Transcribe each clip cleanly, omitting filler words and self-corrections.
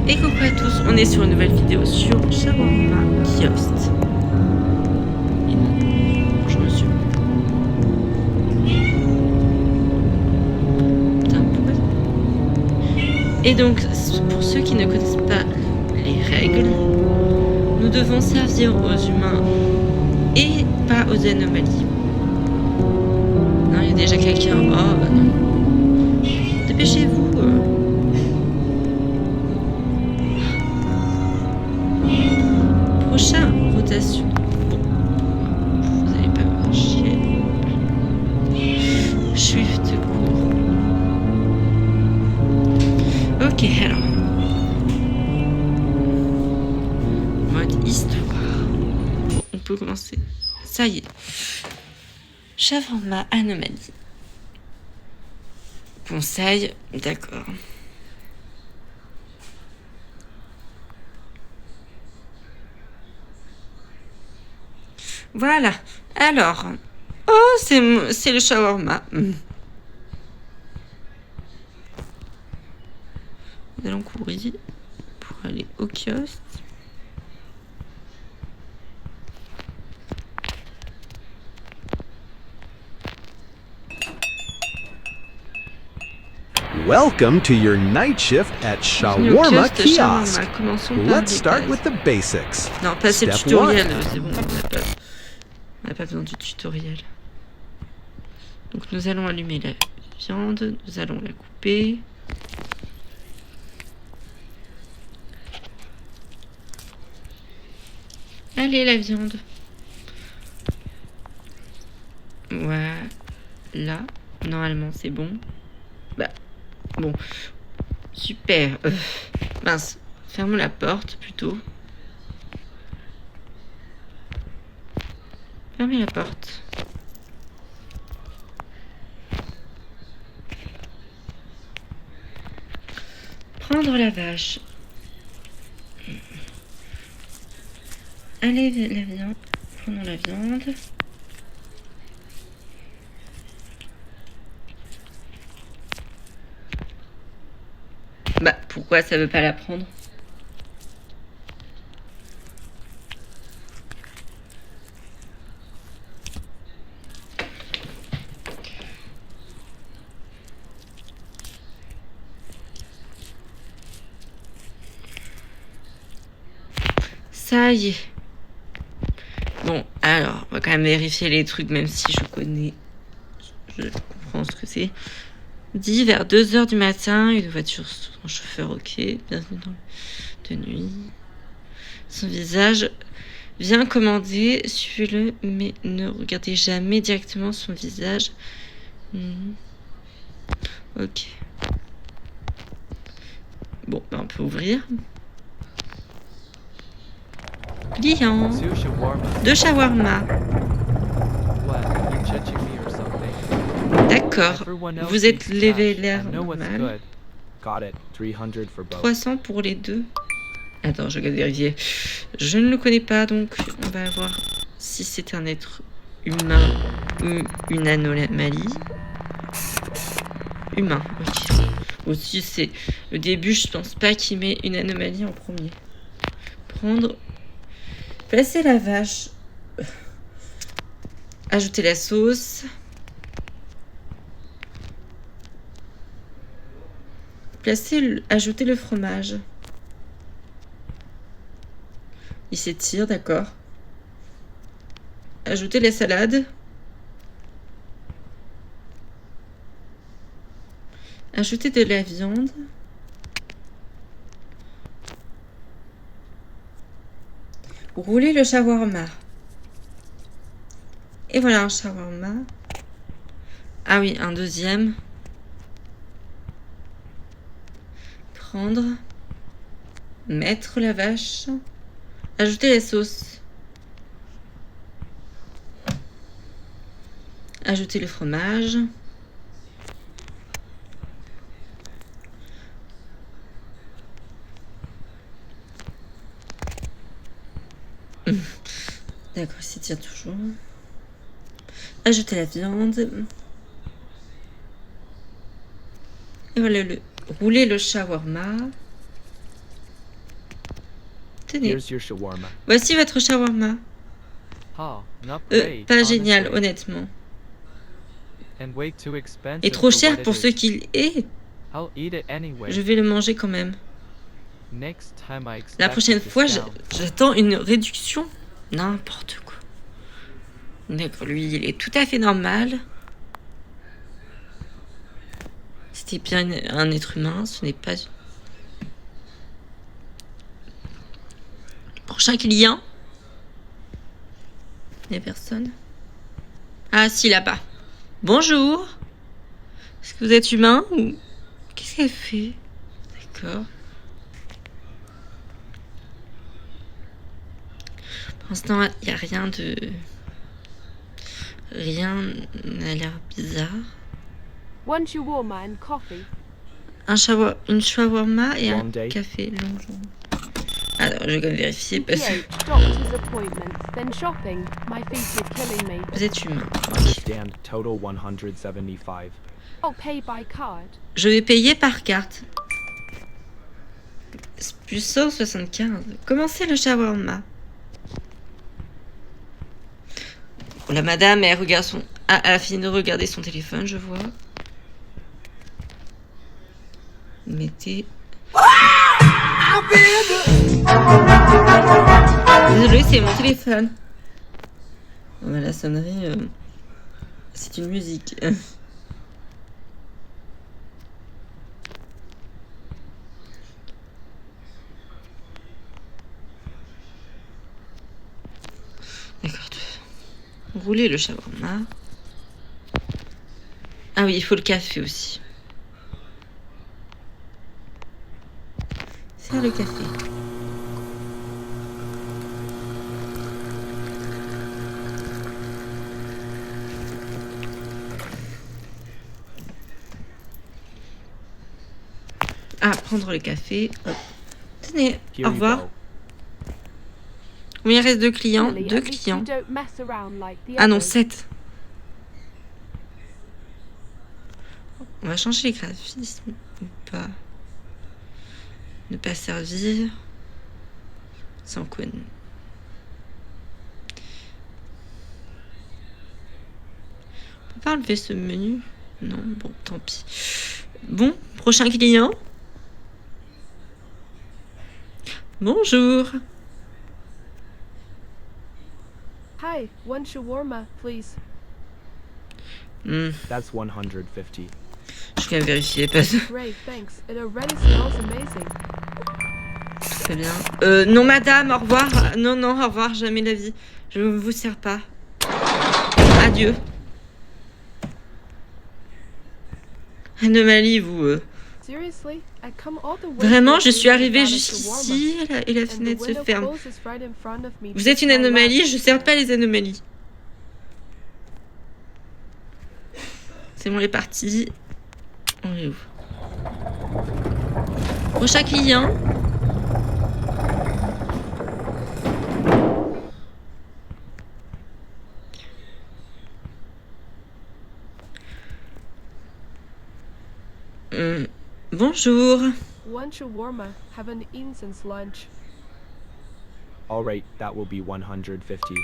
Et coucou à tous, on est sur une nouvelle vidéo sur Shawarma Kiosk. Et non, bonjour monsieur. Putain, pourquoi... Et donc, pour ceux qui ne connaissent pas les règles, nous devons servir aux humains et pas aux anomalies. Non, il y a déjà quelqu'un. Oh, bah non. Dépêchez-vous. Prochain, rotation. Bon, vous allez pas me faire chier. Shift court. Ok, alors. Mode histoire. Bon, on peut commencer. Ça y est. Shawarma anomalie. Conseil, d'accord. Voilà. Alors. Oh, c'est le shawarma. Nous allons courir pour aller au kiosque. Welcome to your night shift at Shawarma Kiosk. Let's start with the basics. Non, passer le Step tutoriel, one. c'est bon, on n'a pas besoin du tutoriel. Donc nous allons allumer la viande, nous allons la couper. Allez la viande. Voilà. Normalement c'est bon. Bah, bon. Super. Mince. Fermons la porte plutôt. Fermez la porte. Prendre la vache. Allez, la viande. Prenons la viande. Bah, pourquoi ça veut pas la prendre? Ça y est. Bon, alors, on va quand même vérifier les trucs, même si je connais, je comprends ce que c'est. Dit vers 2h du matin, une voiture sans chauffeur, ok. Bienvenue dans de nuit. Son visage vient commander, suivez-le, mais ne regardez jamais directement son visage. Ok. Bon, ben on peut ouvrir. Client de shawarma. D'accord. Vous êtes l'air normal. 300 pour les deux. Attends, je vais vérifier. Je ne le connais pas, donc on va voir si c'est un être humain ou une anomalie. Humain, ok. Aussi, c'est le début, je pense pas qu'il met une anomalie en premier. Prendre... Placer la vache. Ajouter la sauce. Ajouter le fromage. Il s'étire, d'accord. Ajouter la salade. Ajouter de la viande. Rouler le shawarma. Et voilà un shawarma. Ah oui, un deuxième. Prendre. Mettre la vache. Ajouter la sauce. Ajouter le fromage. D'accord, il s'étire toujours. Ajouter la viande. Et voilà rouler le shawarma. Tenez. Here's your shawarma. Voici votre shawarma. Oh, not great, Pas génial, honestly. honnêtement. And way too expensive Et trop for cher what pour it ce is. qu'il est. I'll eat it anyway. Je vais le manger quand même. Next time I expect La prochaine a fois, discount. j'attends une réduction. N'importe quoi. D'accord, lui, il est tout à fait normal. C'était bien un être humain, ce n'est pas... Prochain client. Il n'y a personne. Ah, si, là-bas. Bonjour. Est-ce que vous êtes humain ou... Qu'est-ce qu'elle fait? D'accord. Pour l'instant, il n'y a rien de... Rien n'a l'air bizarre. One shawarma and coffee. Une shawarma et un Long day. café. Long jour. Alors, je vais quand même vérifier parce que PH, doctor's appointment, then shopping. My feet are killing me. vous êtes humain. Understand. Total 175. I'll pay by card. Je vais payer par carte. Plus 175. Comment c'est le shawarma? Oh, la madame, elle regarde son... Ah, elle a fini de regarder son téléphone, je vois. Mettez... Désolé, c'est mon téléphone. Oh, bah, la sonnerie, c'est une musique. D'accord. Rouler le shawarma. Ah oui, il faut le café aussi. Faire le café. Ah, prendre le café. Hop. Tenez, Here au you revoir. go. Combien il reste de clients? Really, 2 at least clients. you don't mess around like the Ah non, others. 7. On va changer les graphismes ou pas? Ne pas servir. Sans quoi. On peut pas enlever ce menu? Non, bon, tant pis. Bon, prochain client. Bonjour. Hi, one shawarma, please. That's 150. Je viens vérifier parce que Great, thanks. It already smells amazing. très bien. Non, madame, au revoir. Non, non, au revoir, jamais la vie. Je ne vous sers pas. Adieu. Anomalie, vous. Seriously? I come all the way Vraiment, here je to suis eat arrivée without a jusqu'ici et la shawarma. And the fenêtre se window ferme. closes right in front of me. Vous êtes une My lap. anomalie, je ne sers pas les anomalies. C'est bon, les parties. On est où? Prochain client. Bonjour. One shawarma. Haven't eaten since lunch. All right, that will be 150.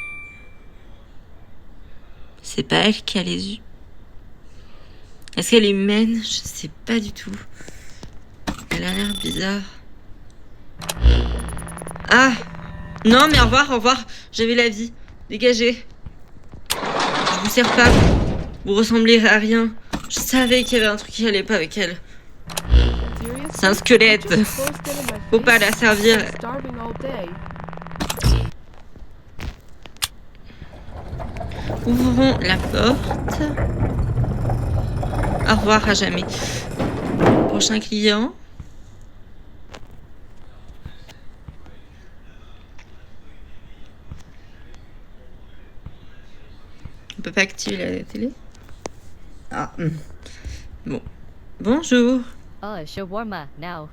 C'est pas elle qui a les yeux. Est-ce qu'elle est humaine? Je sais pas du tout. Elle a l'air bizarre. Ah! Non, mais au revoir, au revoir. J'avais la vie. Dégagez. Je vous sers pas. Vous ressemblez à rien. Je savais qu'il y avait un truc qui allait pas avec elle. Seriously? C'est un squelette. You just closed it in my Faut pas face? la servir. I'm starving all day. Ouvrons la porte. Au revoir à jamais. Prochain client. On peut pas activer la télé? Ah. Bon. Bonjour. Oh, shawarma now.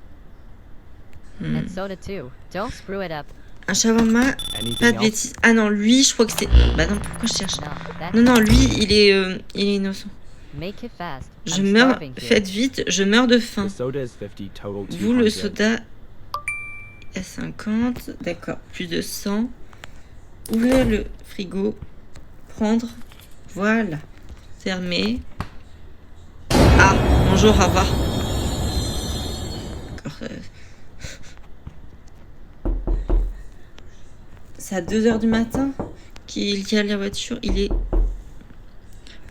And soda too. Don't screw it up. Un shawarma. Pas Anything de else? bêtises. Ah non, lui, je crois que c'est... Bah non, pourquoi je cherche? No, that's Non, non, lui, il est innocent. make it fast. Je I'm meurs... starving here. Faites vite, je meurs de faim. The soda is 50, total 200. Vous, le soda... à 50. D'accord, plus de 100. Ouvrir le frigo. Prendre. Voilà. Fermer. Ah, bonjour, au revoir. D'accord. C'est à 2h du matin qu'il y a la voiture. Il est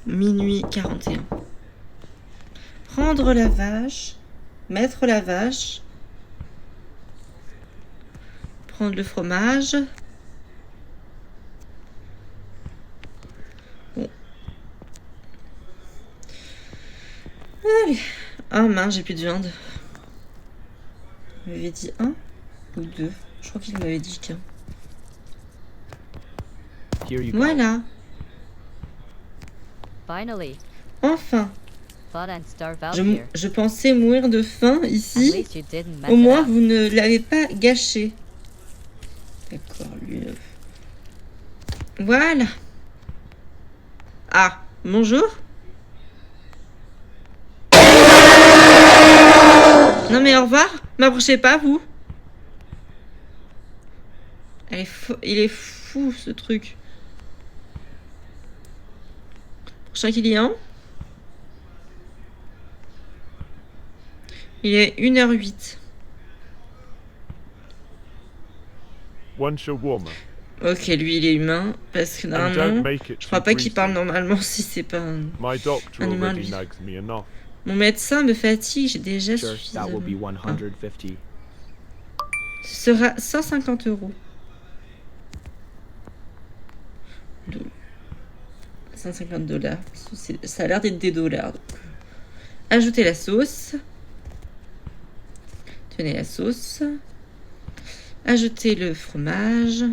minuit 41. Prendre la vache. Mettre la vache. Prendre le fromage. Bon. Allez. Ah mince, j'ai plus de viande. Il m'avait dit 1 ou 2. Je crois qu'il m'avait dit qu'un. Voilà. Finally. Enfin. Thought I'd starve out here. Je pensais mourir de faim At ici. least you didn't mess Au it moins, up. vous ne l'avez pas gâché. D'accord, lui. Voilà. Ah, bonjour. Non mais au revoir. M'approchez pas, vous. Il est fou, ce truc. Prochain client. Il est 1h08. One shawarma. Ok, lui il est humain. Parce que And normalement, don't make it je crois too pas qu'il parle greasy. normalement si c'est pas un... My doctor Un humain, already lui. nags me enough. Mon médecin me fatigue, j'ai déjà Sure, that will be suffisamment. 150. Ce sera 150 €. 150 $. Ça a l'air d'être des dollars. Donc. Ajoutez la sauce. Tenez la sauce. Ajoutez le fromage.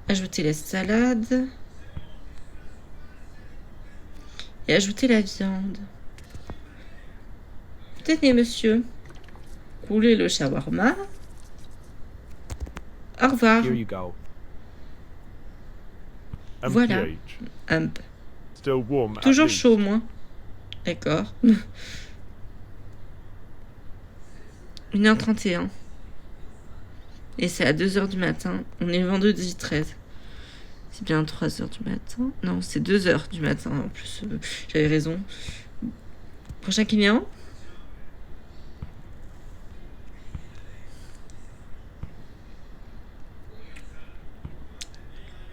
Ajoutez la salade. Et ajoutez la viande. Tenez, monsieur. Roulez le shawarma. Au revoir. Here you go. Voilà. MPH. Hop. Still warm. at Toujours least. chaud, moi. D'accord. 1h31. Et c'est à 2h du matin. On est le vendredi 13. C'est bien 3h du matin. Non, c'est 2h du matin. En plus, j'avais raison. Prochain client.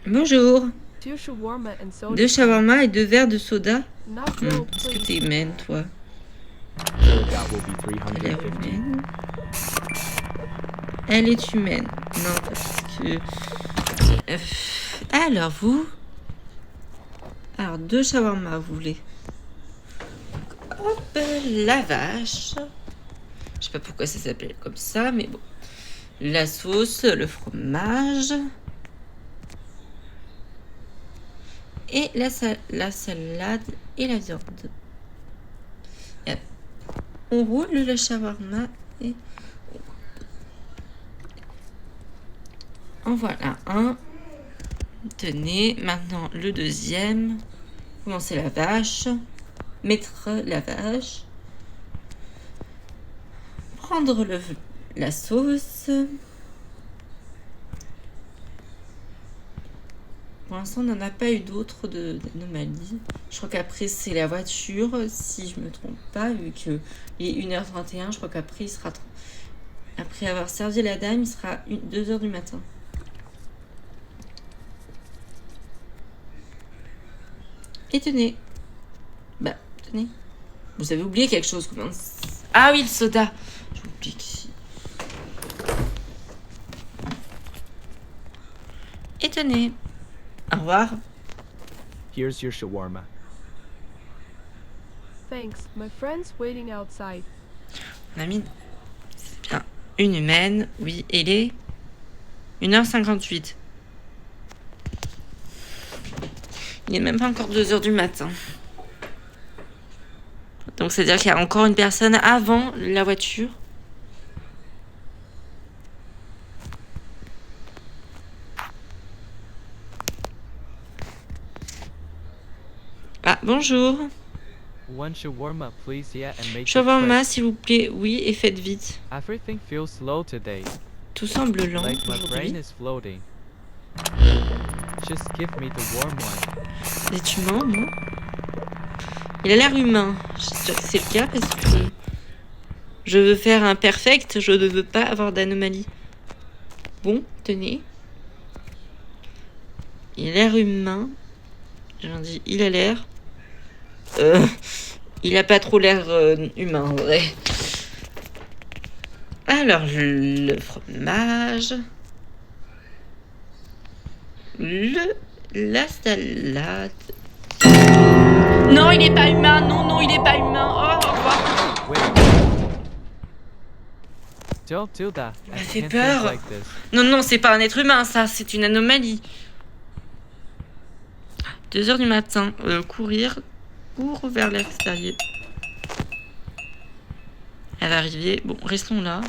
Bonjour. 2 shawarma and soda. 2 shawarma et 2 verres de soda. Not real, Est-ce que please. t'es humaine, toi? So that will be Elle est 350. humaine. Elle est humaine. Non, parce que... alors, vous... Alors, 2 shawarma, vous voulez. Hop, la vache. Je sais pas pourquoi ça s'appelle comme ça, mais bon. La sauce, le fromage. Et la salade et la viande. Et on roule le shawarma et en voilà un. Tenez, maintenant le deuxième. Commencer la vache. Mettre la vache. Prendre la sauce. Pour l'instant, on n'en a pas eu d'autres d'anomalies. Je crois qu'après, c'est la voiture, si je me trompe pas, vu qu'il est 1h31. Je crois qu'après, il sera... Après avoir servi la dame, il sera 2h du matin. Et tenez. Bah, tenez. Vous avez oublié quelque chose. Comment... Ah oui, le soda. J'ai oublié qu'ici. Et tenez. Au revoir. Here's your shawarma. Thanks. My friend's waiting outside. On a mis... C'est bien. Une humaine. Oui, elle est 1h58. Il n'est même pas encore 2h du matin. Donc, c'est-à-dire qu'il y a encore une personne avant la voiture. Ah, bonjour. One shawarma, please, yeah, and make it Shawarma, quick. s'il vous plaît. Oui, et faites vite. Everything feels slow today. Tout semble lent Like my brain aujourd'hui. is floating. Just give me the warm one. Vous êtes humain, moi? Il a l'air humain. J'espère que c'est le cas parce que je veux faire un perfect. Je ne veux pas avoir d'anomalie. Bon, tenez. Il a l'air humain. J'ai dit, il a l'air. Il a pas trop l'air humain, en vrai. Alors, le fromage. La salade. Non, il est pas humain. Non, non, il est pas humain. Oh, au revoir. Wait. Don't do that. Il m'a I fait can't peur. think like this. Non, non, c'est pas un être humain, ça. C'est une anomalie. 2h du matin. Courir. Cours vers l'extérieur. Elle va arriver. Bon, restons là.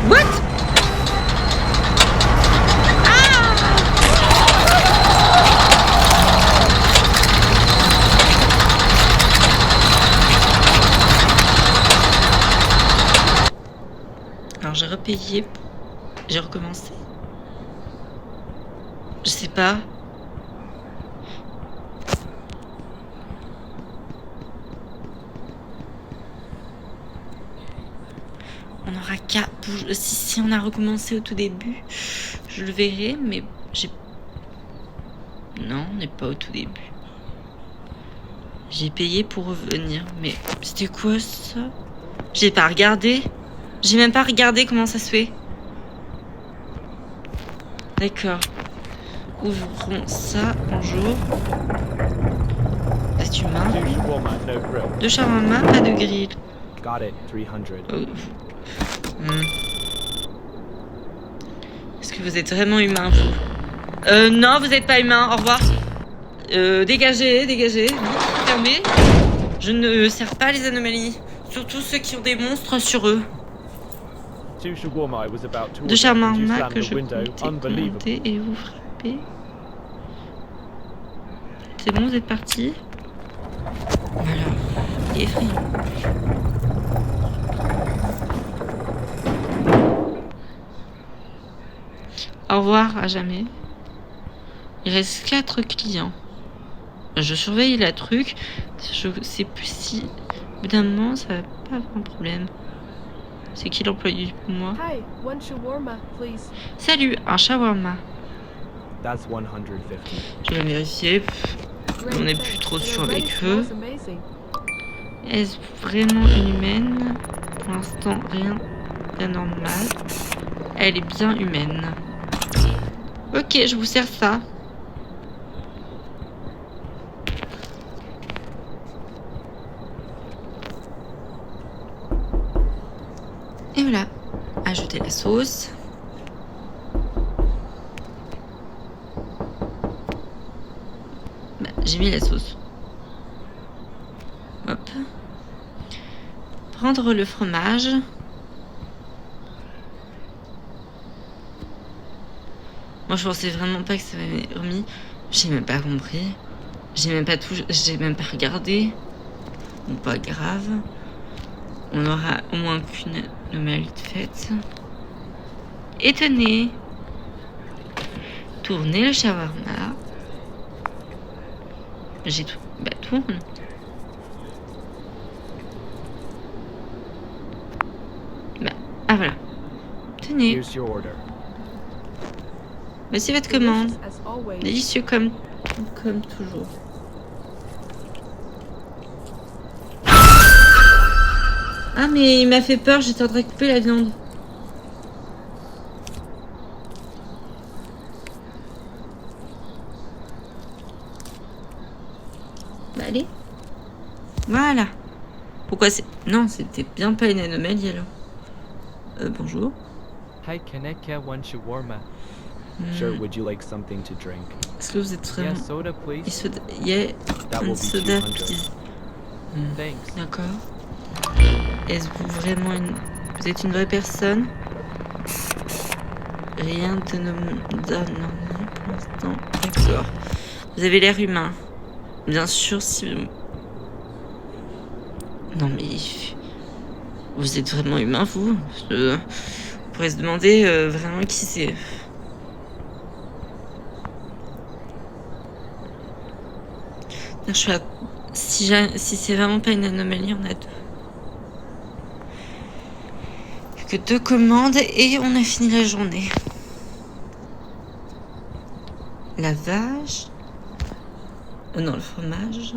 What? Alors j'ai repayé, j'ai recommencé. Je sais pas. On aura qu'à bouger. Si on a recommencé au tout début, je le verrai, mais j'ai. Non, on n'est pas au tout début. J'ai payé pour revenir, mais c'était quoi ça? J'ai pas regardé. J'ai même pas regardé comment ça se fait. D'accord. Ouvrons ça. Bonjour. C'est humain. 2 shawarma, no grill. 2 shawarma, pas de grill. Got it. 300. Est-ce que vous êtes vraiment humain, vous? Non, vous êtes pas humain. Au revoir. Dégagez, dégagez. Fermez. Je ne sers pas les anomalies. Surtout ceux qui ont des monstres sur eux. 2 shawarma, I was about to De order, and you shawarma slammed que the je window. comptais Unbelievable. commander et vous frappez. C'est bon, vous êtes parti. Voilà. Il est effrayant. Au revoir, à jamais. Il reste 4 clients. Je surveille la truc. Je sais plus si, au bout d'un moment, ça va pas avoir un problème. C'est qui l'employé pour moi? Hi, one shawarma, please. Salut, un shawarma. That's 150. Je vais vérifier. Great, On n'est thanks. plus trop The sûr array avec eux. smells amazing. Est-ce vraiment une humaine? Pour l'instant, rien d'anormal. Elle est bien humaine. Ok, je vous sers ça. Et voilà. Ajouter la sauce. Bah, j'ai mis la sauce. Hop. Prendre le fromage. Moi, je pensais vraiment pas que ça m'avait remis. J'ai même pas compris. J'ai même pas tout. J'ai même pas regardé. Bon, pas grave. On aura au moins qu'une anomalie de fête. Et tenez. Tournez le shawarma. J'ai tout. Bah, tourne. Bah, ah voilà. Tenez. Here's your order. Voici votre commande. Delicious as always. Délicieux comme toujours. Ah mais il m'a fait peur, j'étais en train de couper la viande. Bah allez. Voilà. Pourquoi c'est... Non, c'était bien pas une anomalie alors. Bonjour. Hi, can I get one shawarma? Sure, would you like something to drink? Est-ce que vous êtes vraiment... Yeah, soda, please. Yeah, That will un be soda, 200. please. Thanks. D'accord. Est-ce que vous vraiment vous êtes une vraie personne? Rien de non pour l'instant. D'accord. Vous avez l'air humain. Bien sûr, si... Non mais... Vous êtes vraiment humain, vous? On pourrait se demander vraiment qui c'est. Je suis à... Si c'est vraiment pas une anomalie, on a deux. Plus que 2 commandes et on a fini la journée. La vache. Non, le fromage.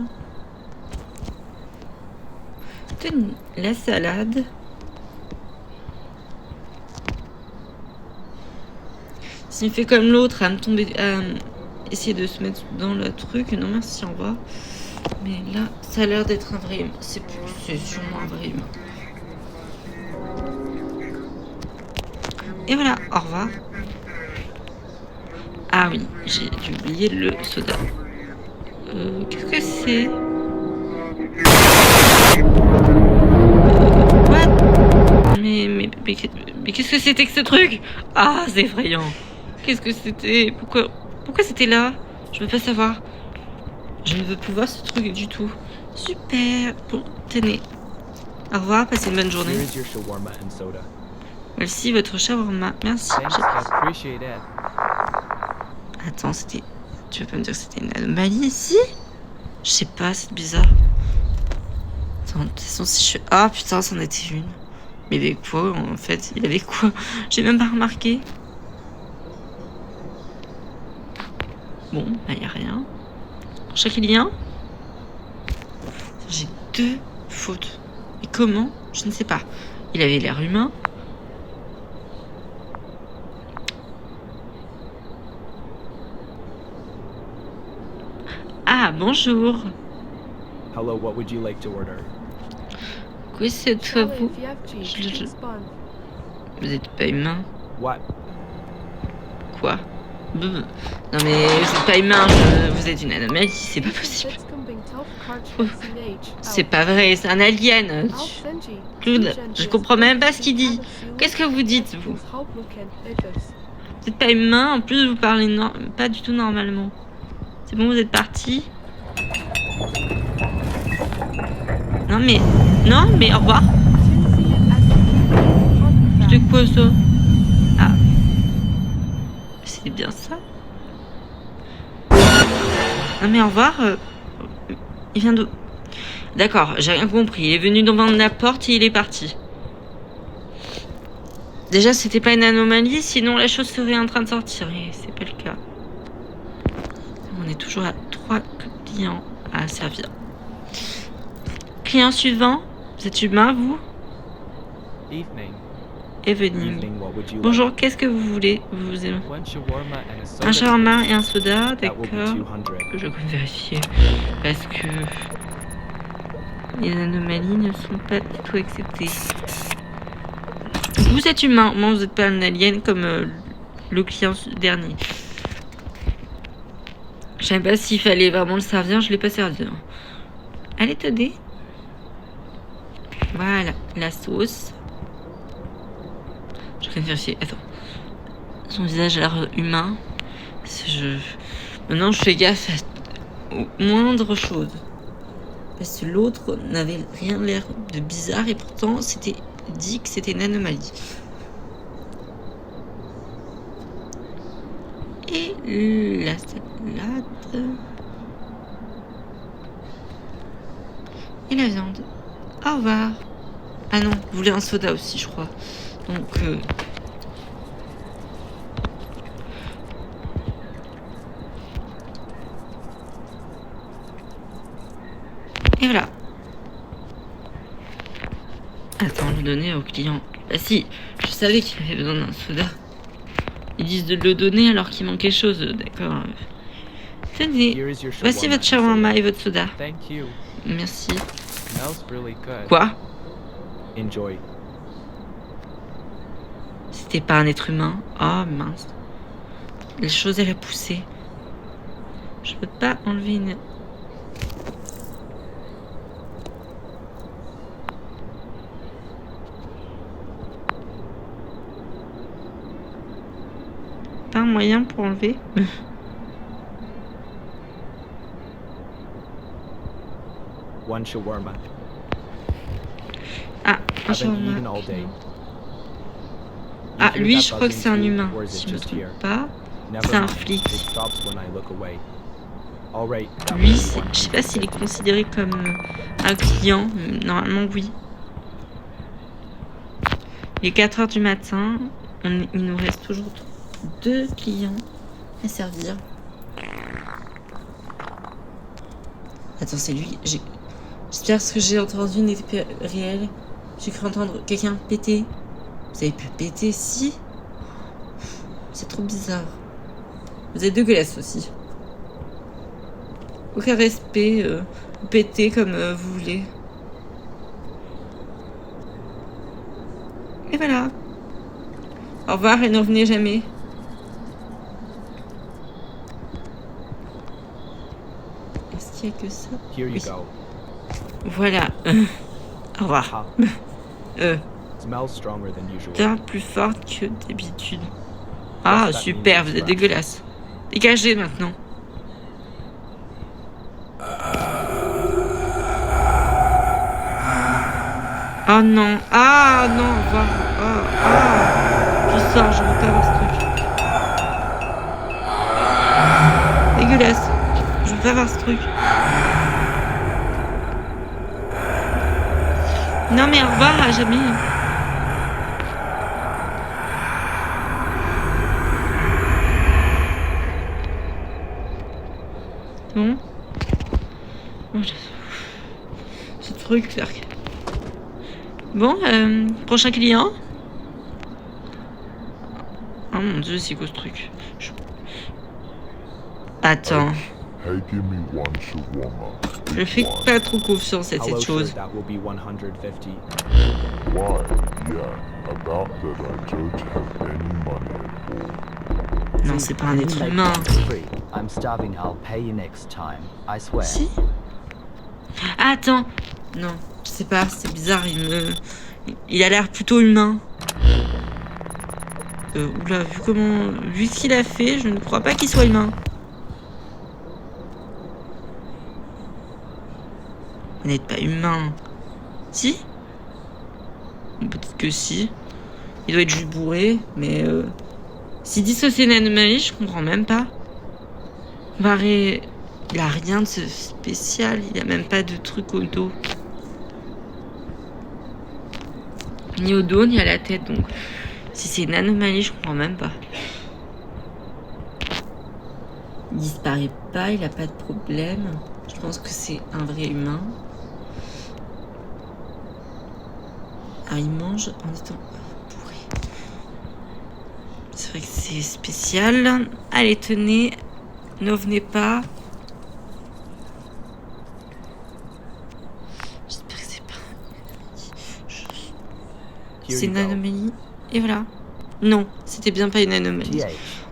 La salade. S'il fait comme l'autre à me tomber, à essayer de se mettre dans le truc, non merci, au revoir. Mais là, ça a l'air d'être un vrai humain. C'est sûrement un vrai humain. Et voilà, au revoir. Ah oui, j'ai oublié le soda. Qu'est-ce que c'est? What? Mais qu'est-ce que c'était que ce truc? Ah, c'est effrayant. Qu'est-ce que c'était? Pourquoi c'était là? Je veux pas savoir. Je ne veux plus voir ce truc du tout. Super. Bon, tenez. Au revoir, passez une bonne journée. Here is your shawarma and soda. Voici votre shawarma. Merci. Thanks, I appreciate it. Attends, c'était... Tu veux pas me dire que c'était une anomalie ici? Je sais pas, c'est bizarre. Attends, de toute façon, si je... Ah putain, c'en était une. Mais il y avait quoi, en fait? Il y avait quoi? J'ai même pas remarqué. Bon, bah y a rien. Chacun. J'ai 2 fautes. Et comment? Je ne sais pas. Il avait l'air humain. Ah, bonjour. Hello, what would you like to order? Quoi, c'est toi, Charlie, vous? if you have cheese, it's fun. Vous êtes pas humain? What? Quoi? Non mais vous êtes pas humain, vous êtes une anomalie, c'est pas possible. C'est pas vrai, c'est un alien. Claude, je comprends même pas ce qu'il dit. Qu'est-ce que vous dites, vous? Vous êtes pas humain, en plus vous parlez pas du tout normalement. C'est bon, vous êtes parti? Non mais au revoir. C'était quoi ça? Ah. C'est bien ça? Non mais au revoir. Il vient d'où? D'accord, j'ai rien compris. Il est venu devant la porte et il est parti. Déjà, c'était pas une anomalie, sinon la chose serait en train de sortir. Et c'est pas le cas. On est toujours à 3 clients à servir. Client suivant. Vous êtes humain, vous? Evening. Evening. Evening, what would you Bonjour, like? qu'est-ce que vous voulez? Vous aimez One shawarma and a soda. un shawarma et un soda, That will be d'accord. 200. Je vais vérifier parce que les anomalies ne sont pas du tout acceptées. Vous êtes humain, moi vous n'êtes pas un alien comme le client dernier. Je savais pas s'il fallait vraiment le servir, je l'ai pas servi. Allez, tenez. Voilà, la sauce. Je vais vérifier. Attends. Son visage a l'air humain. Maintenant, je fais gaffe aux moindres choses. Parce que l'autre n'avait rien l'air de bizarre et pourtant, c'était dit que c'était une anomalie. Et la salade. Et la viande. Au revoir. Ah non, vous voulez un soda aussi, je crois. Donc... Et voilà. Attends, le donner au client. Bah si, je savais qu'il avait besoin d'un soda. Ils disent de le donner alors qu'il manque quelque chose, d'accord. Tenez, Here is your voici shawarma votre and shawarma soda. et votre soda. Thank you. Merci. Smells really good. Quoi? Enjoy. C'était pas un être humain? Oh mince. les choses, elle a poussé. Je peux pas enlever une... Pas un moyen pour enlever. One shawarma. Ah, un Haven't eaten shawarma. all day. Ah, You hear lui, that je crois que buzzing c'est un too, humain, or is si it je me just trompe here? pas. Never C'est un mind. flic. It stops when I look away. All right, that will Lui, be je sais pas s'il est 150. considéré comme un client. Normalement, oui. Il est 4 heures du matin. Il nous reste toujours 2 clients à servir. Attends, c'est lui. J'espère que j'ai entendu n'était pas réel. J'ai cru entendre quelqu'un péter. Vous avez pu péter, si? C'est trop bizarre. Vous êtes dégueulasse aussi. Aucun respect. Pétez comme vous voulez. Et voilà. Au revoir et ne revenez jamais. Est-ce qu'il y a que ça? Here you Oui. go. Voilà. Au revoir. Ah, smells stronger than usual. Bien plus forte que d'habitude. Yes, Ah, that super, means vous it's êtes wrapped. dégueulasse. Dégagez maintenant. Oh non. Ah non, au revoir. Je sors, je veux pas voir ce truc. Dégueulasse. Je veux pas voir ce truc. Non mais au revoir, à jamais. Bon. Ce truc là. Bon, prochain client. Oh mon dieu, c'est quoi ce truc? Attends. Hey, give me one shawarma. Je fais pas trop confiance à Hello, cette sir, chose. that will be 150. Why? Yeah, about that I don't have any money at all. Non, c'est pas un être humain. Free. I'm starving. I'll pay you next time. I swear. Si? Ah, attends. Non, je sais pas, c'est bizarre. Il a l'air plutôt humain. Oula, vu ce qu'il a fait, je ne crois pas qu'il soit humain. Vous n'êtes pas humain. Si? Peut-être que si. Il doit être juste bourré, mais s'il dit que c'est une anomalie, je comprends même pas. Il a rien de spécial, il a même pas de truc au dos. Ni au dos, ni à la tête, donc si c'est une anomalie, je comprends même pas. Il disparaît pas, il a pas de problème. Je pense que c'est un vrai humain. Ah, il mange en étant bourré. C'est vrai que c'est spécial. Allez, tenez. Ne venez pas. J'espère que c'est pas... Here C'est you une go. anomalie. Et voilà. Non, c'était bien pas une anomalie.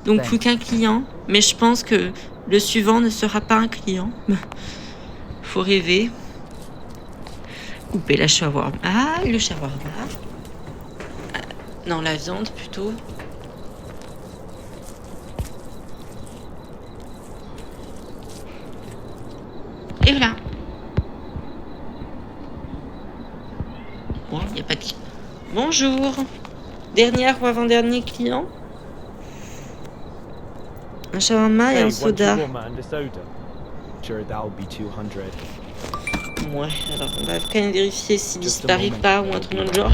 Donc plus qu'un client. Mais je pense que le suivant ne sera pas un client. Faut rêver. Couper la shawarma. Ah, le shawarma. Non, la viande plutôt. Et voilà. Bon, il n'y a pas de... Bonjour. Dernière ou avant-dernier client. Un shawarma et Hey, un one soda. shawarma and a soda. Sure, that'll be 200. Ouais, alors on va quand même vérifier s'il Just a disparaît moment. pas ou un truc dans le genre.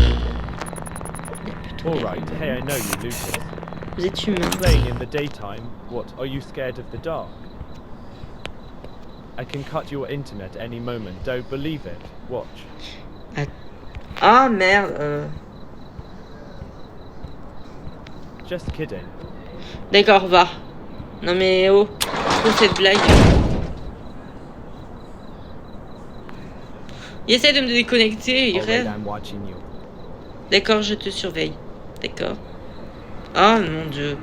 Il a plutôt l'air Alright, humain. hey, I know you, Lucas. Vous êtes humain. Playing in the daytime, what, are you scared of the dark? I can cut your internet any moment, don't believe it. Watch. Ah merde. Just kidding. D'accord, va. Non mais oh, pour cette blague. Il essaie de me déconnecter, il All right, rêve. I'm watching you. D'accord, je te surveille. D'accord. Oh mon dieu.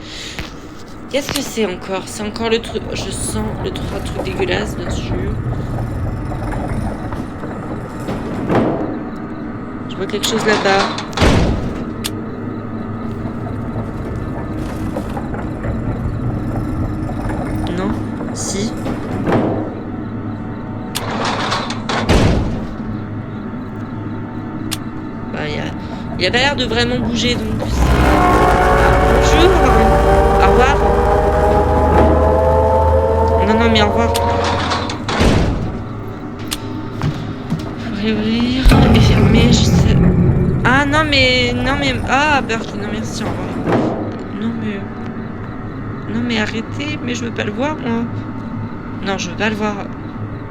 Qu'est-ce que c'est encore? C'est encore le truc... Je sens le truc dégueulasse, bien sûr. Je vois quelque chose là-bas. Non? Si. Bah, il a pas l'air de vraiment bouger, donc... Bonjour. Au revoir. Non, mais au revoir. Faut ouvrir et fermer, je sais. Ah, non, mais... Ah, Burke, non, merci, au revoir. Non, mais arrêtez, mais je veux pas le voir, moi. Non, je veux pas le voir.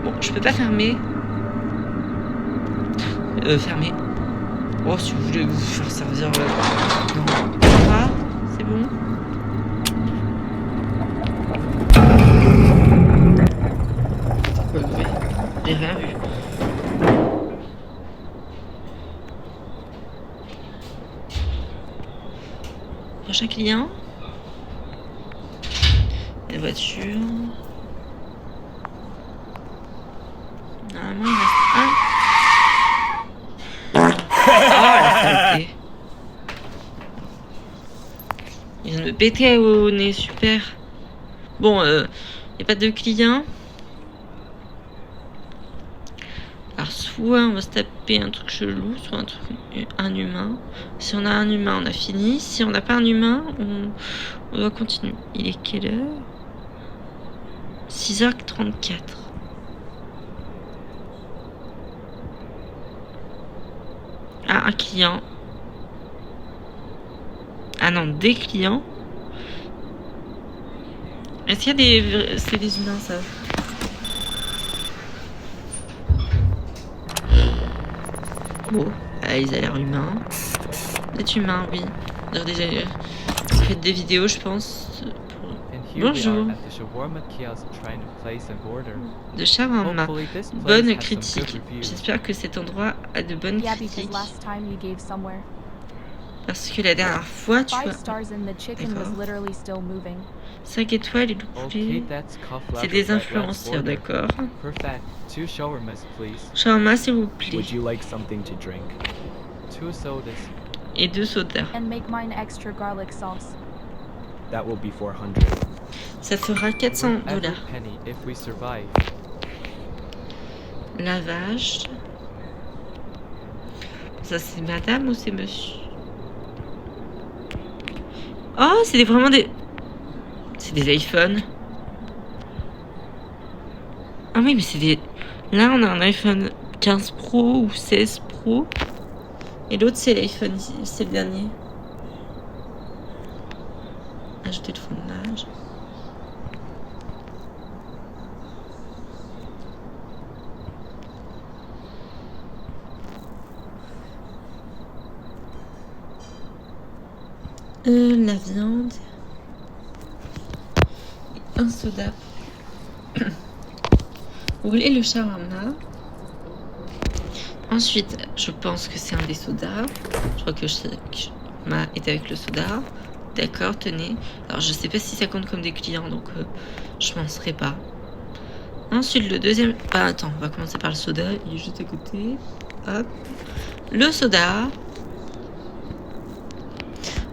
Bon, je peux pas fermer. Fermer. Oh, si vous voulez vous faire servir... Non. Au revoir, c'est bon. J'ai rien vu. Prochain client. Les voitures. Normalement, il reste un. Oh, la saleté. Il vient de me péter au nez, super. Bon, il n'y a pas de clients. Alors, soit on va se taper un truc chelou, soit un humain. Si on a un humain, on a fini. Si on n'a pas un humain, on doit continuer. Il est quelle heure? 6h34. Ah, un client. Ah non, des clients. Est-ce qu'il y a des... C'est des humains, ça? Bon, ils ont l'air humains. Vous humain, oui. Déjà, vous faites des vidéos, je pense. Bonjour. De shawarma. Bonne critique. J'espère que cet endroit a de bonnes critiques. Parce que la dernière fois, tu as... D'accord. 5 étoiles et le poulet. C'est des influenceurs, d'accord. Shawarma, s'il vous plaît. Would you like something to drink? 2 sodas. Et 2 sodas. And make mine extra garlic sauce. That will be 400. Ça fera 400 $. Penny if we survive. Lavage. Ça, c'est madame ou c'est monsieur? Oh, c'est vraiment des... C'est des iPhones. Ah oui, mais c'est des... Là, on a un iPhone 15 Pro ou 16 Pro. Et l'autre, c'est l'iPhone, c'est le dernier. Ajouter le fromage. La viande. Un soda. Vous voulez le shawarma? Ensuite, je pense que c'est un des sodas. Je crois que le shawarma est avec le soda. D'accord, tenez. Alors, je sais pas si ça compte comme des clients, donc je m'en serai pas. Ensuite, le deuxième... Ah, attends, on va commencer par le soda. Il est juste à côté. Hop. Le soda.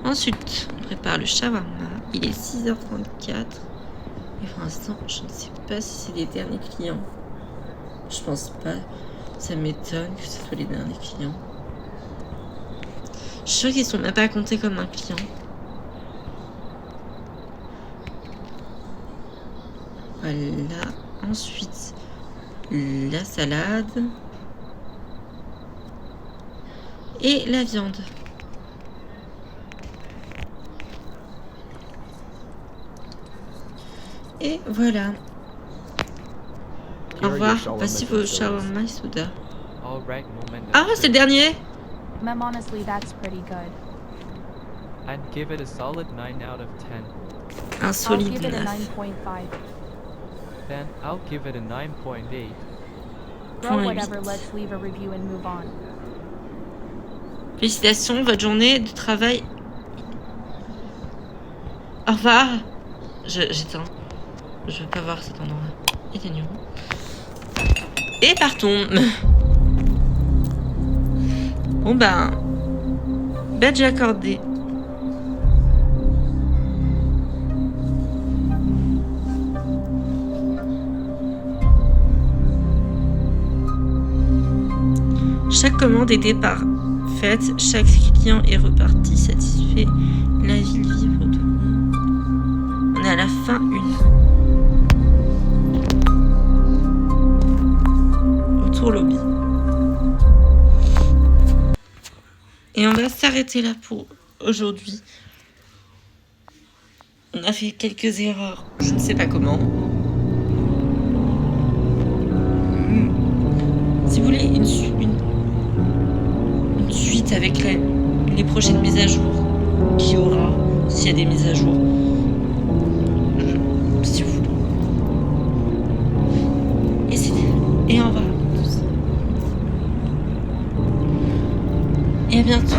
Ensuite, on prépare le shawarma. Il est 6h34. Et pour l'instant, je ne sais pas si c'est les derniers clients. Je pense pas. Ça m'étonne que ce soit les derniers clients. Je suis sûre qu'ils sont même pas comptés comme un client. Voilà. Ensuite, la salade. Et la viande. Et voilà. Au revoir. Voici vos shawarma et soda. Ah, c'est le dernier. Mem, honestly, that's pretty good. I'd give it a solid 9 out of 10. Un I'll solide give it a 9. 9.5. Then I'll give it a 9.8. Girl, whatever, let's leave a review and move on. Félicitations, votre journée de travail. Au revoir. J'éteins. Je veux pas voir cet endroit. Éteignons. Et partons. Bon ben... badge accordé. Chaque commande était parfaite, chaque client est reparti satisfait. La ville vibre de... On est à la fin 1. Retour lobby. Et on va s'arrêter là pour aujourd'hui. On a fait quelques erreurs, je ne sais pas comment. Si vous voulez une suite avec les prochaines mises à jour qu'il y aura, s'il y a des mises à jour, si vous voulez. Et au revoir à tous. Et à bientôt.